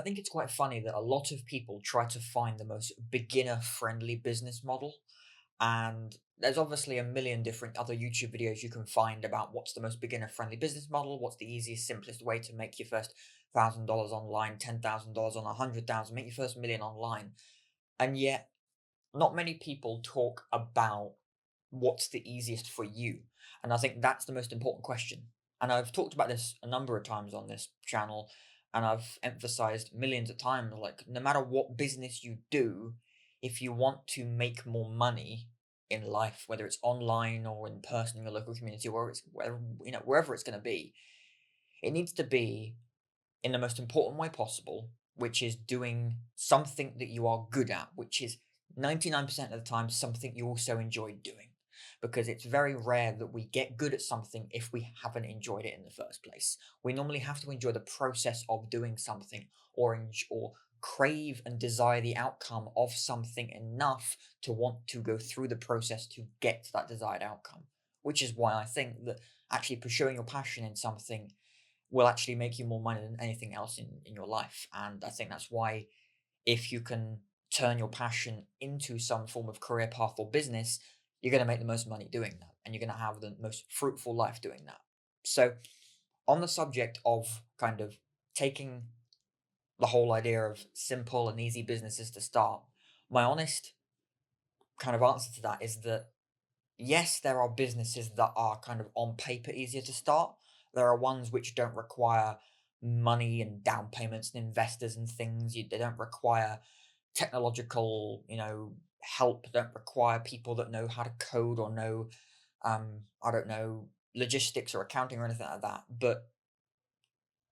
think it's quite funny that a lot of people try to find the most beginner friendly business model. And there's obviously a million different other YouTube videos you can find about what's the most beginner friendly business model, what's the easiest, simplest way to make your first $1,000 online, $10,000 on 100,000, make your first million online. And yet, not many people talk about what's the easiest for you. And I think that's the most important question. And I've talked about this a number of times on this channel, and I've emphasized millions of times like, no matter what business you do, if you want to make more money in life, whether it's online or in person in your local community, or it's wherever, wherever it's going to be, it needs to be in the most important way possible, which is doing something that you are good at, which is 99% of the time something you also enjoy doing. Because it's very rare that we get good at something if we haven't enjoyed it in the first place. We normally have to enjoy the process of doing something, or crave and desire the outcome of something enough to want to go through the process to get to that desired outcome. Which is why I think that actually pursuing your passion in something will actually make you more money than anything else in your life. And I think that's why, if you can turn your passion into some form of career path or business, you're going to make the most money doing that. And you're going to have the most fruitful life doing that. So, on the subject of kind of taking the whole idea of simple and easy businesses to start, my honest kind of answer to that is that yes, there are businesses that are kind of on paper easier to start. There are ones which don't require money and down payments and investors and things. They don't require technological, help. They don't require people that know how to code or know, I don't know, logistics or accounting or anything like that. But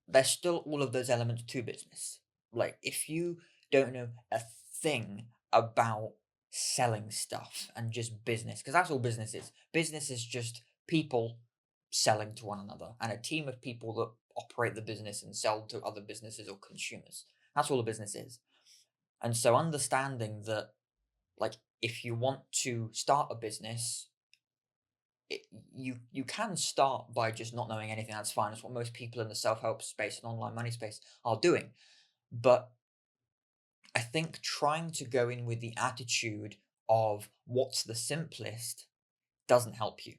there's still all of those elements to business. Like, if you don't know a thing about selling stuff and just business, because that's all business is. Business is just people selling to one another and a team of people that operate the business and sell to other businesses or consumers. That's all a business is. And so understanding that, like, if you want to start a business, you can start by just not knowing anything. That's fine. That's what most people in the self-help space and online money space are doing. But I think trying to go in with the attitude of what's the simplest doesn't help you.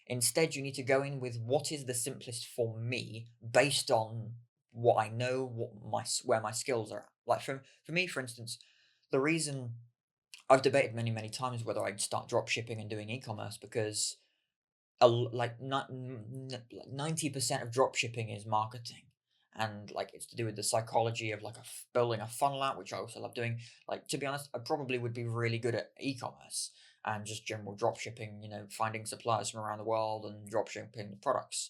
Instead, you need to go in with what is the simplest for me based on what I know, where my skills are at. Like, for me, for instance, the reason I've debated many times whether I'd start drop shipping and doing e-commerce, because 90% of drop shipping is marketing, and like it's to do with the psychology of like building a funnel out, which I also love doing. Like, to be honest, I probably would be really good at e-commerce and just general drop shipping, finding suppliers from around the world and drop shipping the products.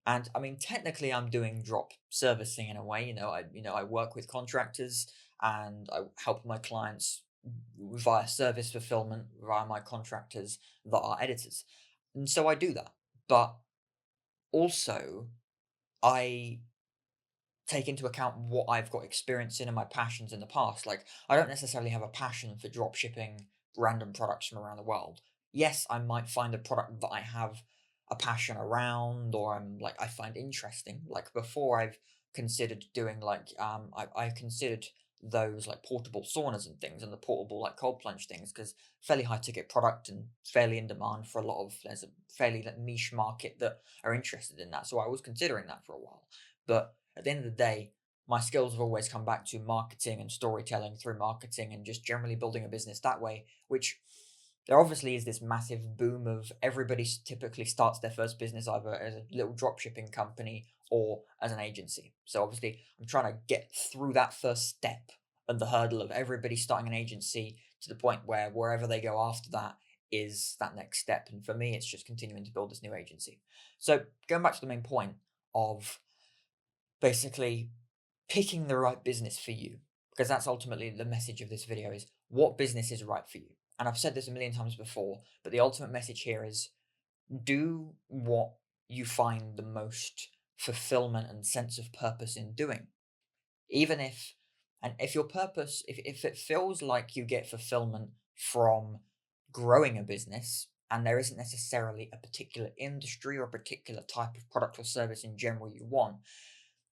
And I mean, technically I'm doing drop servicing in a way. I work with contractors and I help my clients via service fulfillment via my contractors that are editors. And so I do that. But also, I take into account what I've got experience in and my passions in the past. Like, I don't necessarily have a passion for drop shipping random products from around the world. Yes, I might find a product that I have a passion around, or I find interesting. Like, before, I've considered doing I considered those like portable saunas and things, and the portable like cold plunge things, because fairly high ticket product and fairly in demand for a lot of, there's a fairly like, niche market that are interested in that. So I was considering that for a while. But at the end of the day, my skills have always come back to marketing and storytelling through marketing and just generally building a business that way, which there obviously is this massive boom of everybody typically starts their first business either as a little drop shipping company or as an agency. So obviously, I'm trying to get through that first step and the hurdle of everybody starting an agency to the point where wherever they go after that is that next step. And for me, it's just continuing to build this new agency. So going back to the main point of basically picking the right business for you, because that's ultimately the message of this video, is what business is right for you. And I've said this a million times before, but the ultimate message here is do what you find the most fulfillment and sense of purpose in doing. Even if, and if your purpose, if it feels like you get fulfillment from growing a business and there isn't necessarily a particular industry or a particular type of product or service in general you want,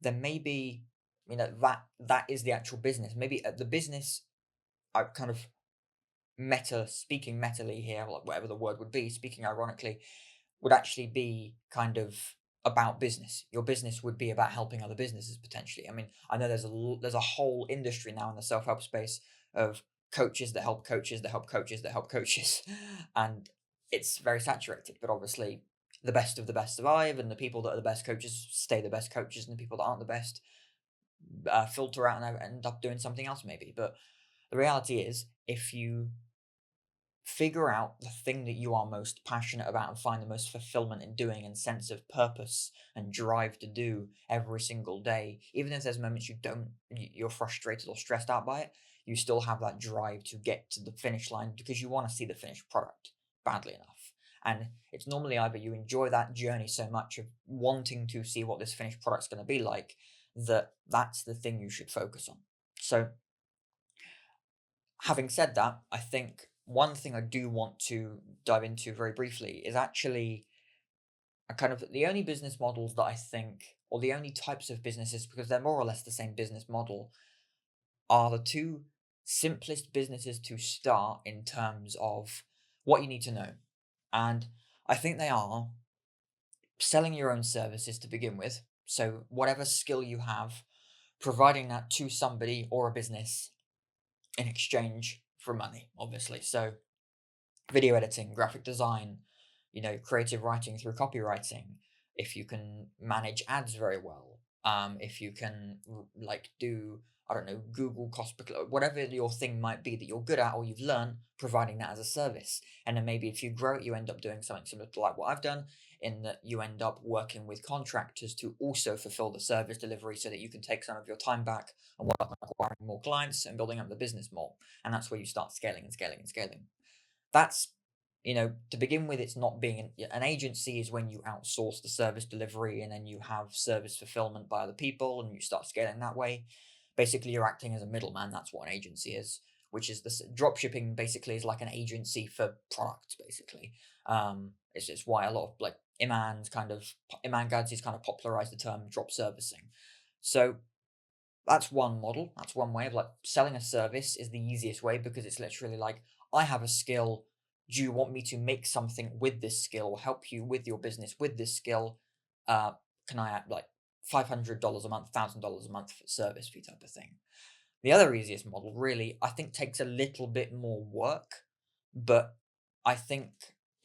then maybe that is the actual business. Maybe the business, I kind of speaking metally here, like whatever the word would be, speaking ironically, would actually be kind of about business. Your business would be about helping other businesses potentially. I mean, I know there's a whole industry now in the self help space of coaches that help coaches that help coaches that help coaches, and it's very saturated. But obviously, the best of the best survive, and the people that are the best coaches stay the best coaches, and the people that aren't the best filter out and end up doing something else maybe. But the reality is, if you figure out the thing that you are most passionate about and find the most fulfillment in doing and sense of purpose and drive to do every single day, even if there's moments you're frustrated or stressed out by it, you still have that drive to get to the finish line because you want to see the finished product badly enough. And it's normally either you enjoy that journey so much of wanting to see what this finished product's going to be like, that's the thing you should focus on. So having said that, I think one thing I do want to dive into very briefly is actually a kind of the only business models that I think, or the only types of businesses, because they're more or less the same business model, are the two simplest businesses to start in terms of what you need to know. And I think they are selling your own services to begin with. So, whatever skill you have, providing that to somebody or a business in exchange for money, obviously. So, video editing, graphic design, creative writing through copywriting, if you can manage ads very well, if you can like do, I don't know, Google whatever your thing might be that you're good at or you've learned, providing that as a service. And then maybe if you grow it, you end up doing something similar to like what I've done, in that you end up working with contractors to also fulfill the service delivery so that you can take some of your time back and work on acquiring more clients and building up the business more. And that's where you start scaling and scaling and scaling. That's, to begin with, it's not being an agency is when you outsource the service delivery and then you have service fulfillment by other people and you start scaling that way. Basically, you're acting as a middleman. That's what an agency is, which is this drop shipping basically is like an agency for products, basically. It's just why a lot of like Iman Gadzhi's kind of popularized the term drop servicing. So that's one model. That's one way of like selling a service is the easiest way because it's literally like, I have a skill. Do you want me to make something with this skill or help you with your business with this skill? Uh, can I have like $500 a month, $1,000 a month for service fee type of thing? The other easiest model really, I think, takes a little bit more work, but I think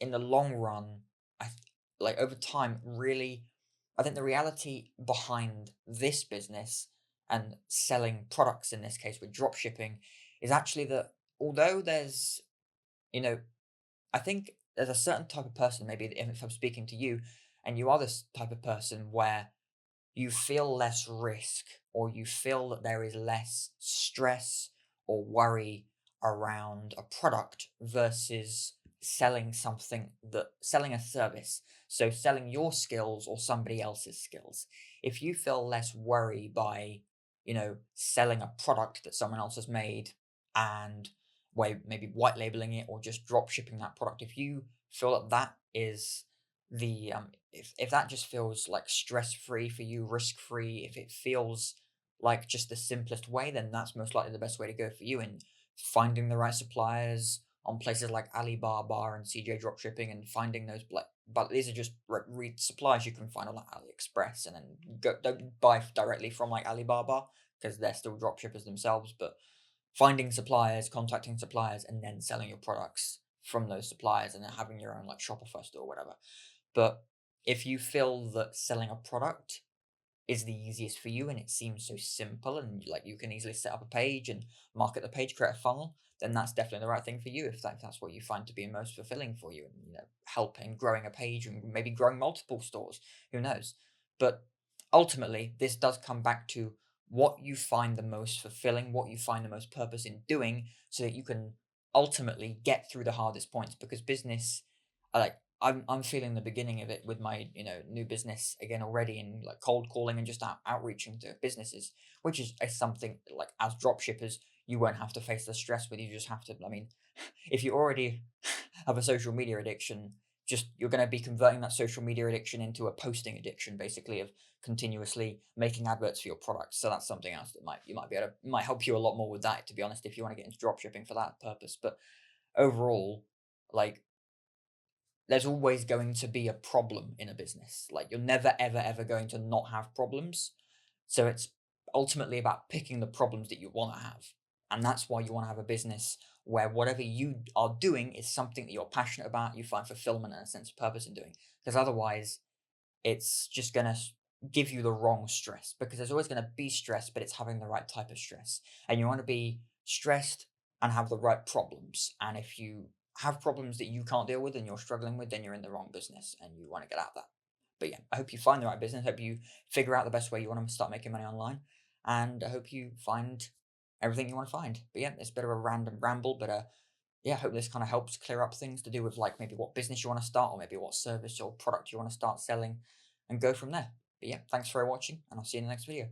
in the long run, like over time, really, I think the reality behind this business and selling products in this case with drop shipping is actually that although you know, I think there's a certain type of person, maybe if I'm speaking to you, and you are this type of person where you feel less risk or you feel that there is less stress or worry around a product versus selling a service. So selling your skills or somebody else's skills. If you feel less worry by, selling a product that someone else has made and maybe white labeling it or just drop shipping that product, if you feel that that is if that just feels like stress free for you, risk free, if it feels like just the simplest way, then that's most likely the best way to go for you. And finding the right suppliers on places like Alibaba and CJ Dropshipping and finding those but these are just read suppliers you can find on like AliExpress, and then don't buy directly from like Alibaba because they're still dropshippers themselves, but finding suppliers, contacting suppliers, and then selling your products from those suppliers and then having your own like Shopify store or whatever. But if you feel that selling a product is the easiest for you and it seems so simple and like you can easily set up a page and market the page, create a funnel, then that's definitely the right thing for you if that's what you find to be most fulfilling for you, and helping growing a page and maybe growing multiple stores, who knows. But ultimately this does come back to what you find the most fulfilling, what you find the most purpose in doing, so that you can ultimately get through the hardest points, because business, like I'm feeling the beginning of it with my new business again already, and like cold calling and just outreaching to businesses, which is something like as drop shippers you won't have to face the stress with. You just have to, I mean, if you already have a social media addiction, just you're going to be converting that social media addiction into a posting addiction, basically, of continuously making adverts for your products. So that's something else that might be able to might help you a lot more with that, to be honest, if you want to get into dropshipping for that purpose. But overall, like, there's always going to be a problem in a business. Like, you're never, ever, ever going to not have problems. So it's ultimately about picking the problems that you want to have. And that's why you want to have a business where whatever you are doing is something that you're passionate about, you find fulfillment and a sense of purpose in doing. Because otherwise, it's just going to give you the wrong stress, because there's always going to be stress, but it's having the right type of stress. And you want to be stressed and have the right problems. And if you have problems that you can't deal with and you're struggling with, then you're in the wrong business and you want to get out of that. But yeah, I hope you find the right business. I hope you figure out the best way you want to start making money online. And I hope you find everything you want to find. But yeah, it's a bit of a random ramble, but yeah, I hope this kind of helps clear up things to do with, like, maybe what business you want to start, or maybe what service or product you want to start selling, and go from there. But yeah, thanks for watching, and I'll see you in the next video.